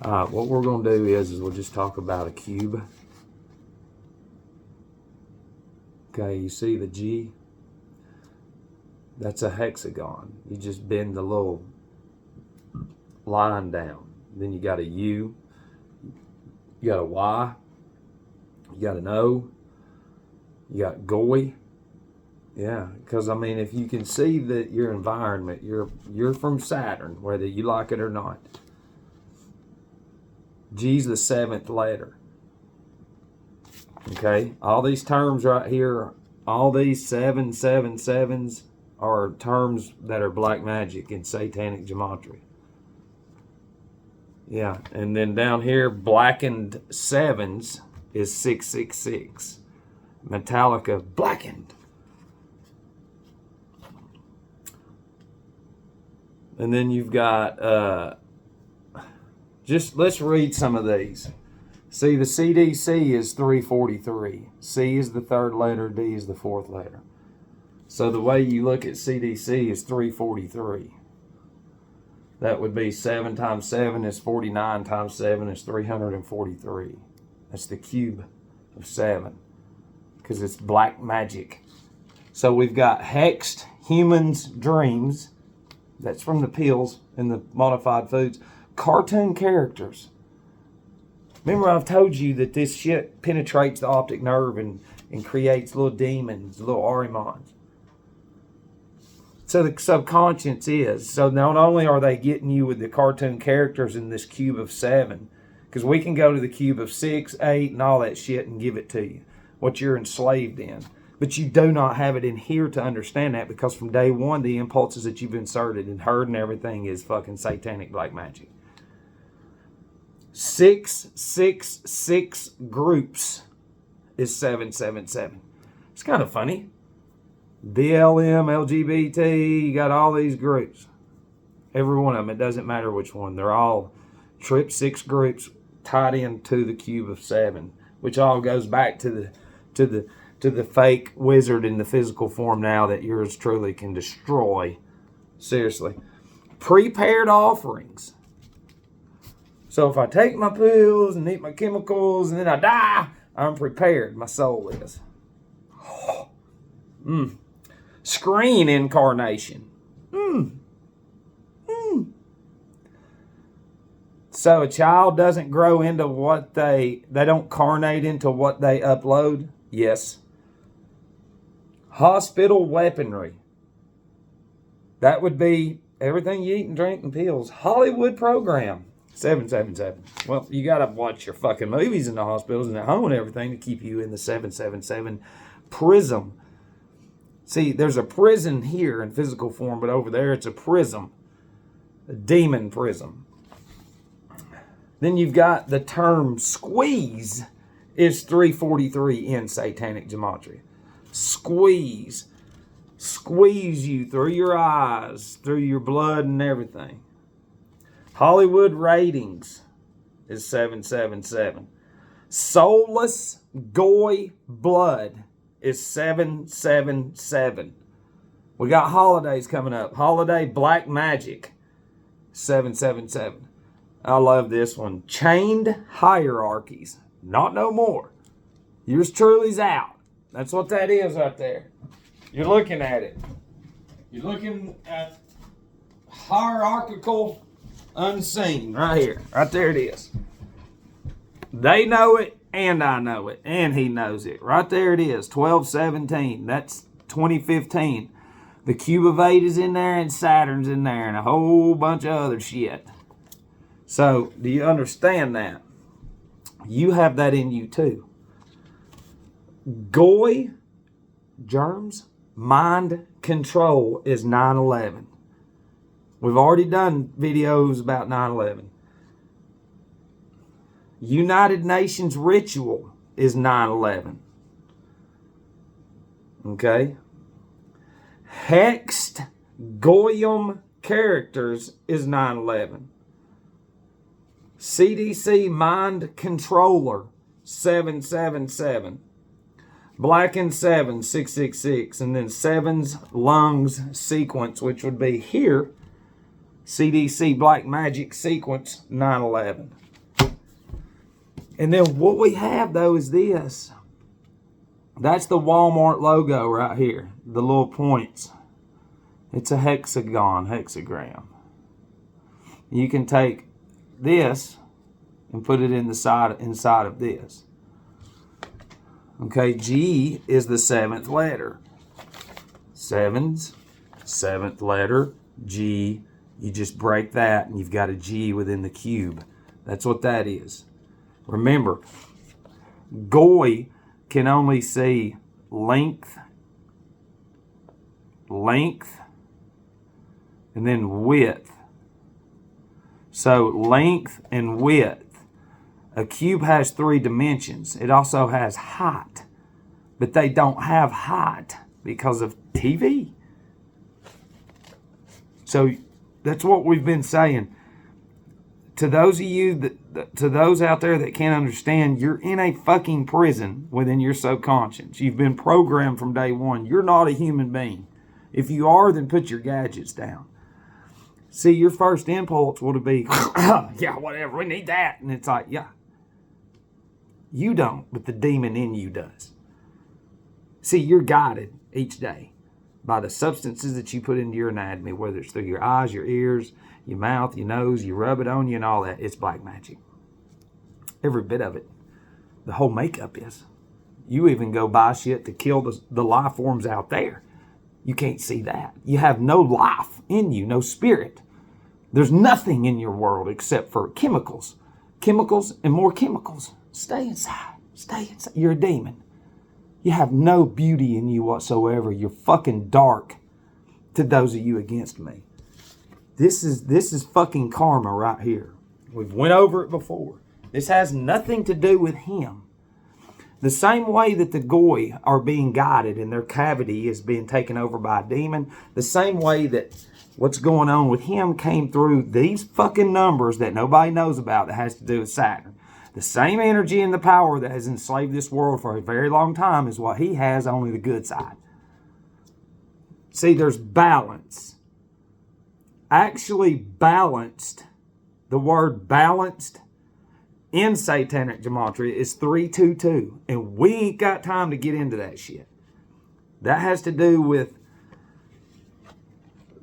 What we're going to do is we'll just talk about a cube. Okay, you see the G? That's a hexagon. You just bend the little line down. Then you got a U, you got a Y, you got an O, you got GOI. Yeah, because I mean, if you can see that your environment, you're from Saturn, whether you like it or not. G's the 7th letter. Okay, all these terms right here, all these 777s are terms that are black magic in satanic gematria. Yeah, and then down here, blackened 7s is 666. Metallica, blackened. And then you've got, just let's read some of these. See, the CDC is 343. C is the 3rd letter, D is the 4th letter. So the way you look at CDC is 343. That would be 7 times 7 is 49 times 7 is 343. That's the cube of 7, because it's black magic. So we've got hexed humans' dreams. That's from the pills and the modified foods. Cartoon characters. Remember, I've told you that this shit penetrates the optic nerve and creates little demons, little Arimons. So the subconscious is. So not only are they getting you with the cartoon characters in this cube of 7, because we can go to the cube of 6, 8, and all that shit and give it to you, what you're enslaved in. But you do not have it in here to understand that, because from day one, the impulses that you've inserted and heard and everything is fucking satanic black magic. 666 groups is 777. It's kind of funny. BLM, LGBT, you got all these groups. Every one of them, it doesn't matter which one. They're all trip 6 groups tied into the cube of 7, which all goes back to the fake wizard in the physical form now that yours truly can destroy. Seriously. Prepared offerings. So if I take my pills and eat my chemicals and then I die, I'm prepared. My soul is. Screen incarnation. So a child doesn't grow into what they don't carnate into what they upload? Yes. Hospital weaponry. That would be everything you eat and drink and pills. Hollywood program. 777. Well, you got to watch your fucking movies in the hospitals and at home and everything to keep you in the 777. Prism. See, there's a prison here in physical form, but over there it's a prism. A demon prism. Then you've got the term squeeze is 343 in satanic gematria. Squeeze. Squeeze you through your eyes, through your blood and everything. Hollywood ratings is 777. Soulless goy blood is 777. We got holidays coming up. Holiday black magic, 777. I love this one. Chained hierarchies. Not no more. Yours truly's out. That's what that is right there. You're looking at it. You're looking at hierarchical unseen right here. Right there it is. They know it and I know it and he knows it. Right there it is. 1217. That's 2015. The cube of 8 is in there and Saturn's in there and a whole bunch of other shit. So, do you understand that? You have that in you too. Goy, germs, mind control is 9/11. We've already done videos about 9/11. United Nations ritual is 9/11. Okay? Hexed Goyim characters is 9/11. CDC mind controller 777. Blackened 7 666, and then 7's lungs sequence, which would be here. CDC black magic sequence 9/11. And then what we have, though, is this. That's the Walmart logo right here. The little points. It's a hexagram. You can take this and put it inside of this. Okay, G is the 7th letter. 7th letter, G. You just break that and you've got a G within the cube. That's what that is. Remember, Goy can only see length, and then width. So length and width. A cube has 3 dimensions. It also has height, but they don't have height because of TV. So that's what we've been saying. To those of you to those out there that can't understand, you're in a fucking prison within your subconscious. You've been programmed from day one. You're not a human being. If you are, then put your gadgets down. See, your first impulse would be, yeah, whatever, we need that. And it's like, yeah. You don't, but the demon in you does. See, you're guided each day by the substances that you put into your anatomy, whether it's through your eyes, your ears, your mouth, your nose, you rub it on you and all that. It's black magic. Every bit of it. The whole makeup is. You even go buy shit to kill the life forms out there. You can't see that. You have no life in you, no spirit. There's nothing in your world except for chemicals. Chemicals and more chemicals. Stay inside. Stay inside. You're a demon. You have no beauty in you whatsoever. You're fucking dark to those of you against me. This is fucking karma right here. We've went over it before. This has nothing to do with him. The same way that the Goy are being guided and their cavity is being taken over by a demon, the same way that what's going on with him came through these fucking numbers that nobody knows about that has to do with Saturn. The same energy and the power that has enslaved this world for a very long time is what he has, only the good side. See, there's balance. Actually balanced, the word balanced in satanic gematria is 322. And we ain't got time to get into that shit. That has to do with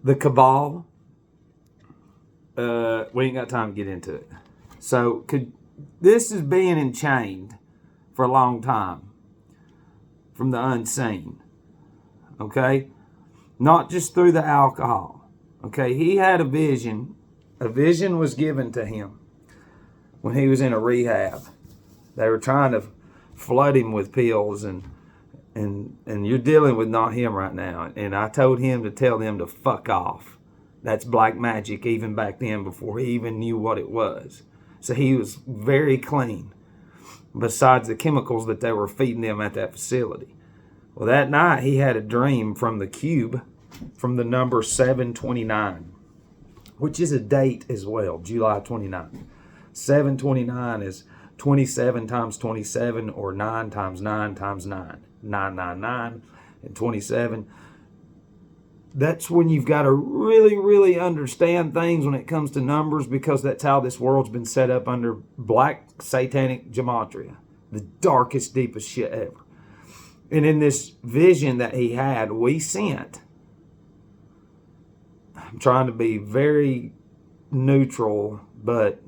the cabal. We ain't got time to get into it. So this is being enchained for a long time from the unseen. Okay? Not just through the alcohol. Okay, he had a vision. A vision was given to him when he was in a rehab. They were trying to flood him with pills, and you're dealing with not him right now. And I told him to tell them to fuck off. That's black magic even back then before he even knew what it was. So he was very clean, besides the chemicals that they were feeding them at that facility. Well, that night he had a dream from the cube, from the number 729, which is a date as well, July 29. 729 is 27 times 27, or 9 times 9 times 9. 999 and 27. That's when you've got to really, really understand things when it comes to numbers, because that's how this world's been set up under black satanic gematria. The darkest, deepest shit ever. And in this vision that he had, we sent. I'm trying to be very neutral, but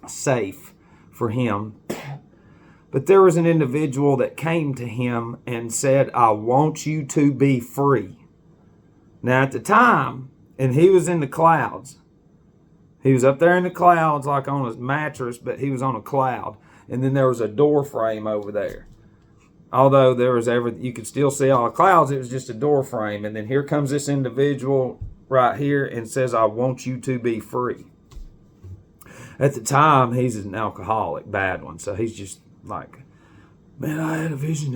safe for him. But there was an individual that came to him and said, I want you to be free. Now at the time, and he was in the clouds. He was up there in the clouds like on his mattress, but he was on a cloud. And then there was a door frame over there. Although there was you could still see all the clouds, it was just a door frame. And then here comes this individual right here and says, I want you to be free. At the time, he's an alcoholic, bad one. So he's just like, man, I had a vision.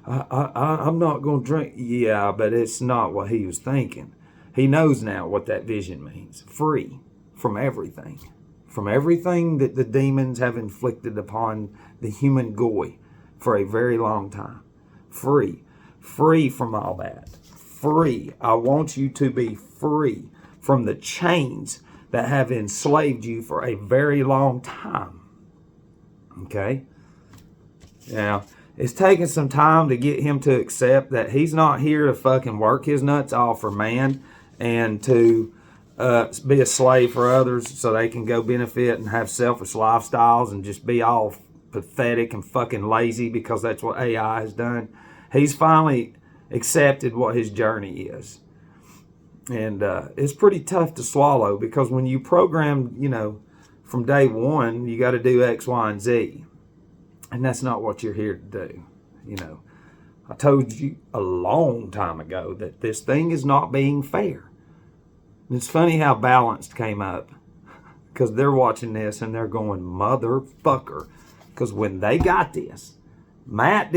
I'm not going to drink. Yeah, but it's not what he was thinking. He knows now what that vision means. Free from everything. From everything that the demons have inflicted upon the human Goy for a very long time. Free. Free from all that. Free. I want you to be free from the chains that have enslaved you for a very long time. Okay? Now, it's taken some time to get him to accept that he's not here to fucking work his nuts off for man and to be a slave for others so they can go benefit and have selfish lifestyles and just be all pathetic and fucking lazy because that's what AI has done. He's finally accepted what his journey is. And it's pretty tough to swallow because when you program, from day one, you got to do X, Y, and Z. And that's not what you're here to do. I told you a long time ago that this thing is not being fair. And it's funny how Balanced came up because they're watching this and they're going, motherfucker. Because when they got this, Matt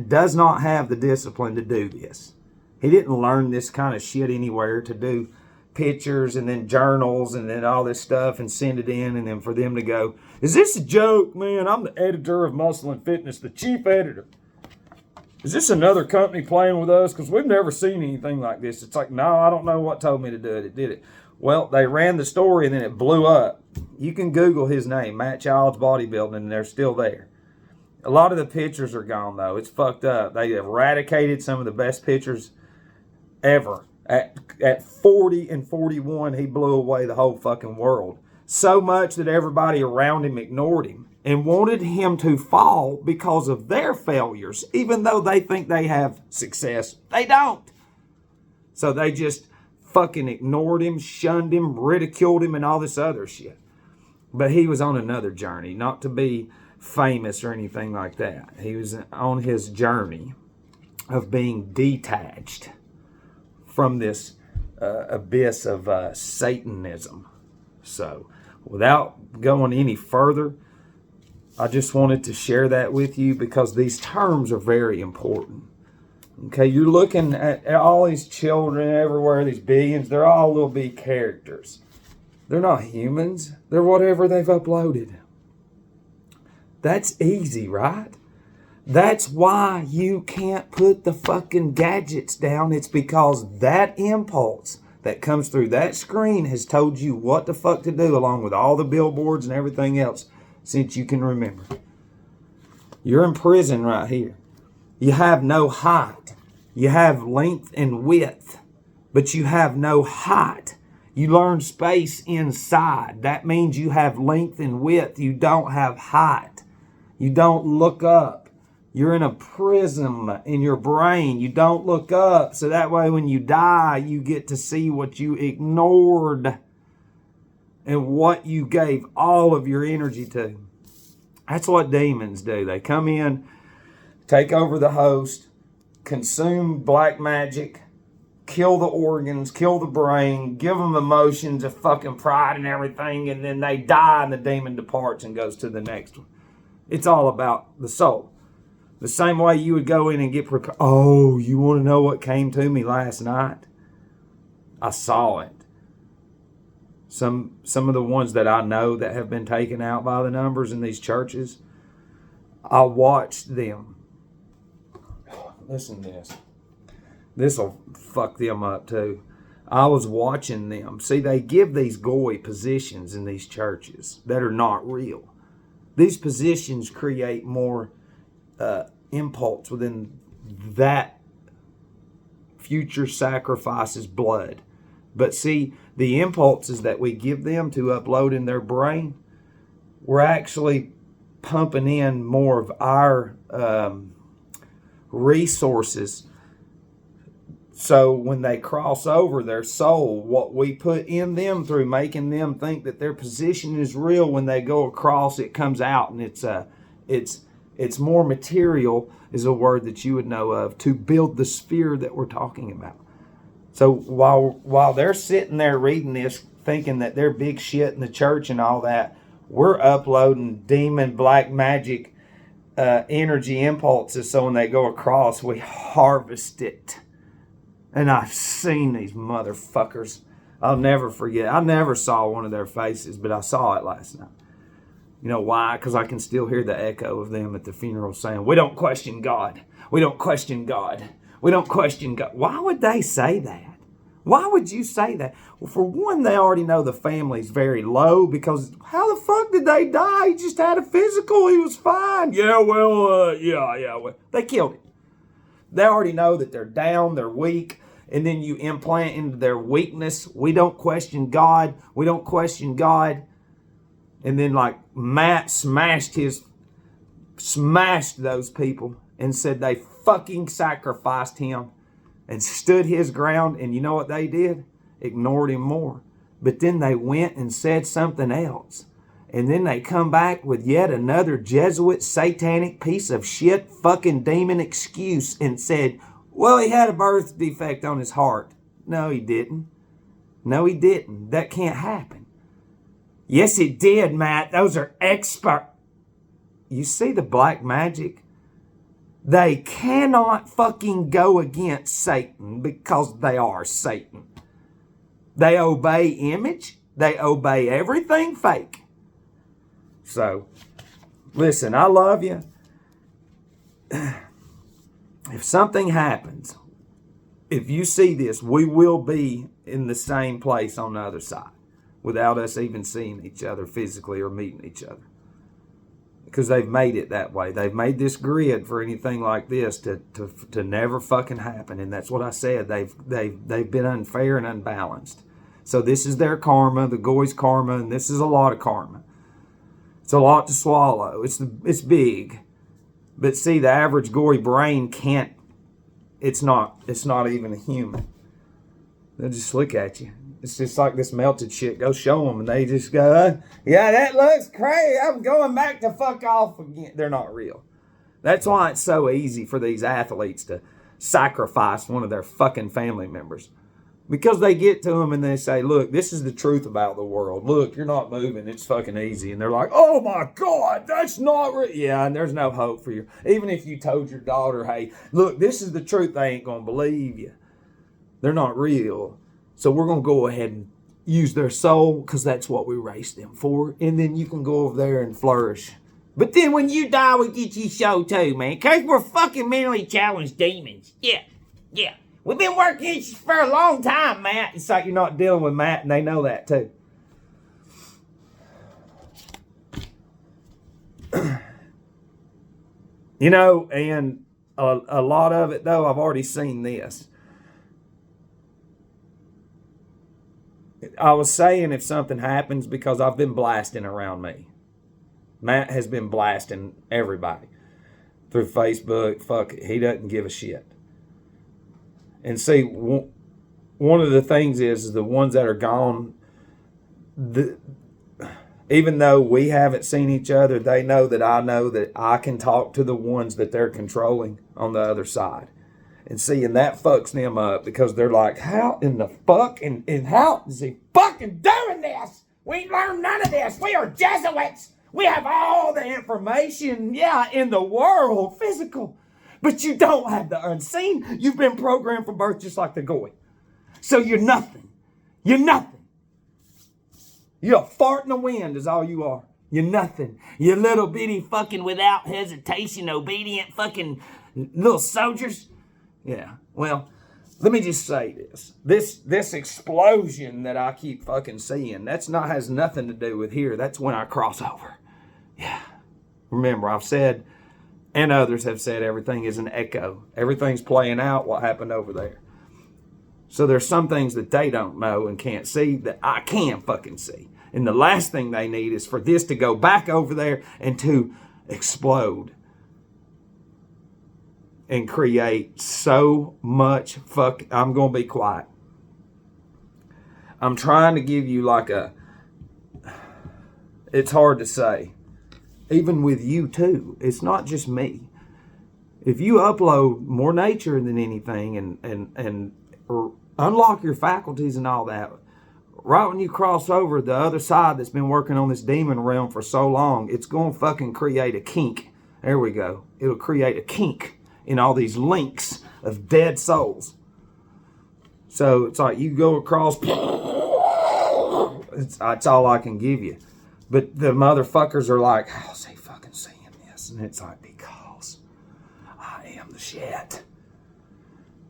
does not have the discipline to do this. He didn't learn this kind of shit anywhere to do pictures and then journals and then all this stuff and send it in and then for them to go, is this a joke, man? I'm the editor of Muscle and Fitness, the chief editor. Is this another company playing with us? Because we've never seen anything like this. It's like, no, I don't know what told me to do it. It did it. Well, they ran the story and then it blew up. You can Google his name, Matt Child's Bodybuilding, and they're still there. A lot of the pictures are gone, though. It's fucked up. They eradicated some of the best pictures ever. At 40 and 41, he blew away the whole fucking world. So much that everybody around him ignored him and wanted him to fall because of their failures, even though they think they have success. They don't. So they just fucking ignored him, shunned him, ridiculed him, and all this other shit. But he was on another journey, not to be famous or anything like that. He was on his journey of being detached from this abyss of Satanism. So, without going any further, I just wanted to share that with you because these terms are very important. Okay, you're looking at all these children everywhere, these billions, they're all little big characters. They're not humans. They're whatever they've uploaded. That's easy, right? That's why you can't put the fucking gadgets down. It's because that impulse that comes through that screen has told you what the fuck to do along with all the billboards and everything else since you can remember. You're in prison right here. You have no height. You have length and width, but you have no height. You learn space inside. That means you have length and width. You don't have height. You don't look up. You're in a prism in your brain. You don't look up. So that way when you die, you get to see what you ignored and what you gave all of your energy to. That's what demons do. They come in, take over the host, consume black magic, kill the organs, kill the brain, give them emotions of fucking pride and everything, and then they die and the demon departs and goes to the next one. It's all about the soul. The same way you would go in and get prepared. Oh, you want to know what came to me last night? I saw it. Some of the ones that I know that have been taken out by the numbers in these churches, I watched them. Listen to this. This will fuck them up too. I was watching them. See, they give these goy positions in these churches that are not real. These positions create more impulse within that future sacrifice's blood. But see, the impulses that we give them to upload in their brain, we're actually pumping in more of our resources. So when they cross over their soul, what we put in them through making them think that their position is real, when they go across, it comes out, and it's more material, is a word that you would know of, to build the sphere that we're talking about. So while they're sitting there reading this, thinking that they're big shit in the church and all that, we're uploading demon black magic energy impulses, so when they go across, we harvest it. And I've seen these motherfuckers. I'll never forget. I never saw one of their faces, but I saw it last night. You know why? Because I can still hear the echo of them at the funeral saying, "We don't question God. We don't question God. We don't question God." Why would they say that? Why would you say that? Well, for one, they already know the family's very low because how the fuck did they die? He just had a physical. He was fine. Yeah, well, well. They killed him. They already know that they're down, they're weak, and then you implant into their weakness. We don't question God. We don't question God. And then like Matt smashed those people and said they fucking sacrificed him and stood his ground. And you know what they did? Ignored him more. But then they went and said something else. And then they come back with yet another Jesuit satanic piece of shit fucking demon excuse and said, well, he had a birth defect on his heart. No, he didn't. No, he didn't. That can't happen. Yes, it did, Matt. Those are expert. You see the black magic? They cannot fucking go against Satan because they are Satan. They obey image. They obey everything fake. So, listen, I love you. If something happens, if you see this, we will be in the same place on the other side without us even seeing each other physically or meeting each other. Because they've made it that way. They've made this grid for anything like this to never fucking happen. And that's what I said. They've been unfair and unbalanced. So this is their karma, the Goy's karma, and this is a lot of karma. It's a lot to swallow. It's big. But see, the average gory brain can't, it's not even a human. They'll just look at you. It's just like this melted shit. Go show them and they just go, yeah, that looks crazy. I'm going back to fuck off again. They're not real. That's why it's so easy for these athletes to sacrifice one of their fucking family members. Because they get to them and they say, look, this is the truth about the world. Look, you're not moving. It's fucking easy. And they're like, oh my God, that's not real. Yeah, and there's no hope for you. Even if you told your daughter, hey, look, this is the truth, they ain't going to believe you. They're not real. So we're going to go ahead and use their soul because that's what we raised them for. And then you can go over there and flourish. But then when you die, we get you show too, man. Because we're fucking mentally challenged demons. Yeah. We've been working for a long time, Matt. It's like you're not dealing with Matt, and they know that too. You know, and a lot of it, though, I've already seen this. I was saying if something happens because I've been blasting around me. Matt has been blasting everybody through Facebook. Fuck it. He doesn't give a shit. And see, one of the things is the ones that are gone, even though we haven't seen each other, they know that I can talk to the ones that they're controlling on the other side. And see, and that fucks them up because they're like, how in the fuck, and how is he fucking doing this? We learned none of this. We are Jesuits. We have all the information, in the world, physical. But you don't have the unseen. You've been programmed from birth just like the Goy. So you're nothing. You're nothing. You're a fart in the wind is all you are. You're nothing. You're little bitty fucking without hesitation, obedient fucking little soldiers. Yeah, well, let me just say this. This explosion that I keep fucking seeing, has nothing to do with here. That's when I cross over. Yeah. Remember, I've said, and others have said, everything is an echo. Everything's playing out what happened over there. So there's some things that they don't know and can't see that I can fucking see. And the last thing they need is for this to go back over there and to explode. And create so much I'm going to be quiet. I'm trying to give you it's hard to say. Even with you too. It's not just me. If you upload more nature than anything and unlock your faculties and all that, right when you cross over the other side that's been working on this demon realm for so long, it's going to fucking create a kink. There we go. It'll create a kink in all these links of dead souls. So it's like you go across, that's all I can give you. But the motherfuckers are like, how's he fucking seeing this? And it's like, because I am the shit.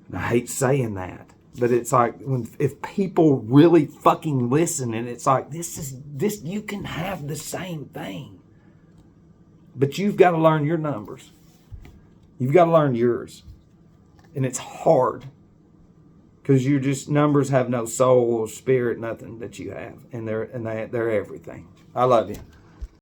And I hate saying that. But it's like if people really fucking listen, and it's like this, you can have the same thing. But you've got to learn your numbers. You've got to learn yours. And it's hard. Because you're just, numbers have no soul or spirit, nothing that you have. And they're everything. I love you.